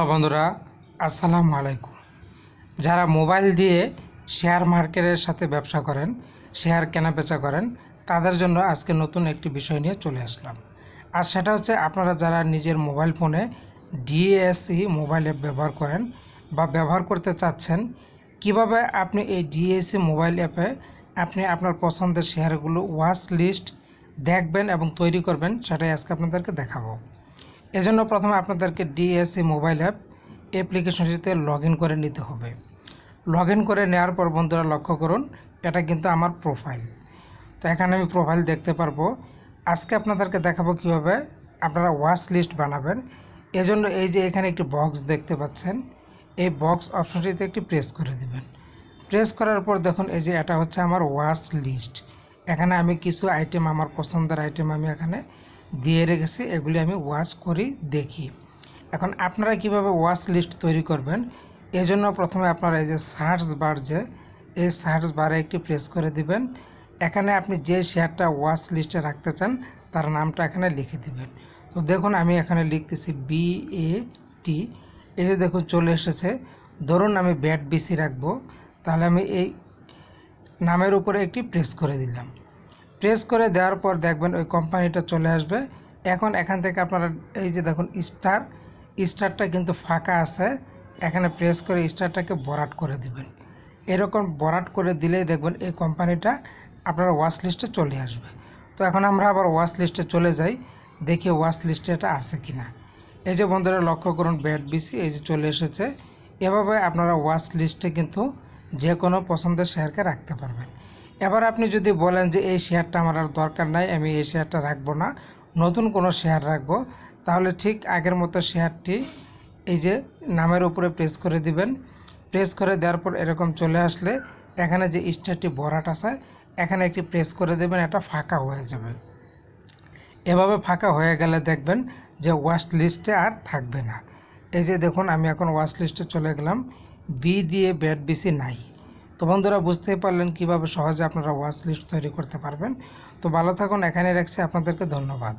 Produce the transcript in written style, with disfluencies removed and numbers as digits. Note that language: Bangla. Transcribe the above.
হ্যালো বন্ধুরা, আসসালামু আলাইকুম। যারা মোবাইল দিয়ে শেয়ার মার্কেটের সাথে ব্যবসা করেন, শেয়ার কেনাবেচা করেন, তাদের জন্য আজকে নতুন একটি বিষয় নিয়ে চলে আসলাম। আর সেটা হচ্ছে আপনারা যারা নিজের মোবাইল ফোনে ডিএসই মোবাইল অ্যাপ ব্যবহার করেন বা ব্যবহার করতে চাচ্ছেন, কিভাবে আপনি এই ডিএসই মোবাইল অ্যাপে আপনি আপনার পছন্দের শেয়ারগুলো ওয়াচ লিস্ট দেখবেন এবং তৈরি করবেন, সেটাই আজকে আপনাদেরকে দেখাবো। এজন্য প্রথমে আপনাদেরকে ডিএসই মোবাইল অ্যাপ অ্যাপ্লিকেশনটিতে লগ ইন করে নিতে হবে। লগ ইন করে নেওয়ার পর বন্ধুরা লক্ষ্য করুন, এটা কিন্তু আমার প্রোফাইল। তো এখানে আমি প্রোফাইল দেখতে পারবো। আজকে আপনাদেরকে দেখাবো কিভাবে আপনারা ওয়াচ লিস্ট বানাবেন। এজন্য এই যে এখানে একটি বক্স দেখতে পাচ্ছেন, এই বক্স অপশনটিতে একটি প্রেস করে দিবেন। প্রেস করার পর দেখুন এই যে এটা হচ্ছে আমার ওয়াচ লিস্ট। এখানে আমি কিছু আইটেম, আমার পছন্দের আইটেম আমি এখানে দিয়ে রেখেছি, এগুলি আমি ওয়াচ করি, দেখি। এখন আপনারা কিভাবে ওয়াচ লিস্ট তৈরি করবেন, এজন্য প্রথমে আপনারা এই যে সার্চ বার, যে এই সার্চ বারে একটি প্রেস করে দিবেন। এখানে আপনি যে শেয়ারটা ওয়াচ লিস্টে রাখতে চান তার নামটা এখানে লিখে দিবেন। তো দেখুন আমি এখানে লিখতেছি BAT। এই যে দেখুন চলে এসেছে। ধরুন আমি ব্যাট BC রাখবো, তাহলে আমি এই নামের উপরে একটি প্রেস করে দিলাম। প্রেস করে দেওয়ার পর দেখবেন ওই কোম্পানিটা চলে আসবে। এখন এখান থেকে আপনারা এই যে দেখুন স্টারটা কিন্তু ফাঁকা আছে, এখানে প্রেস করে স্টারটাকে ভরাট করে দিবেন। এরকম ভরাট করে দিলেই দেখবেন এই কোম্পানিটা আপনার ওয়াচ লিস্টে চলে আসবে। তো এখন আমরা আবার ওয়াচ লিস্টে চলে যাই, দেখি ওয়াচ লিস্টে এটা আছে কিনা। এই যে বন্ধুরা লক্ষ্য করুন, ব্যাট BC এই যে চলে এসেছে। এভাবে আপনারা ওয়াচ লিস্টে কিন্তু যে কোনো পছন্দের শেয়ারকে রাখতে পারবেন। এবার আপনি যদি বলেন যে এই শেয়ারটা আমার আর দরকার নাই, আমি এই শেয়ারটা রাখবো না, নতুন কোনো শেয়ার রাখবো, তাহলে ঠিক আগের মতো শেয়ারটি এই যে নামের উপরে প্রেস করে দিবেন। প্রেস করে দেওয়ার পর এরকম চলে আসলে এখানে যে স্টারটি ভরাট আছে এখানে একটি প্রেস করে দেবেন, এটা ফাঁকা হয়ে যাবে। এভাবে ফাঁকা হয়ে গেলে দেখবেন যে ওয়াচ লিস্টে আর থাকবে না। এই যে দেখুন আমি এখন ওয়াচ লিস্টে চলে গেলাম, বি দিয়ে ব্যাট BC নাই। তো বন্ধুরা বুঝতেই পারলেন কিভাবে সহজে আপনারা ওয়াচ লিস্ট তৈরি করতে পারবেন। তো ভালো থাকুন, এখানে রাখছি, আপনাদেরকে ধন্যবাদ।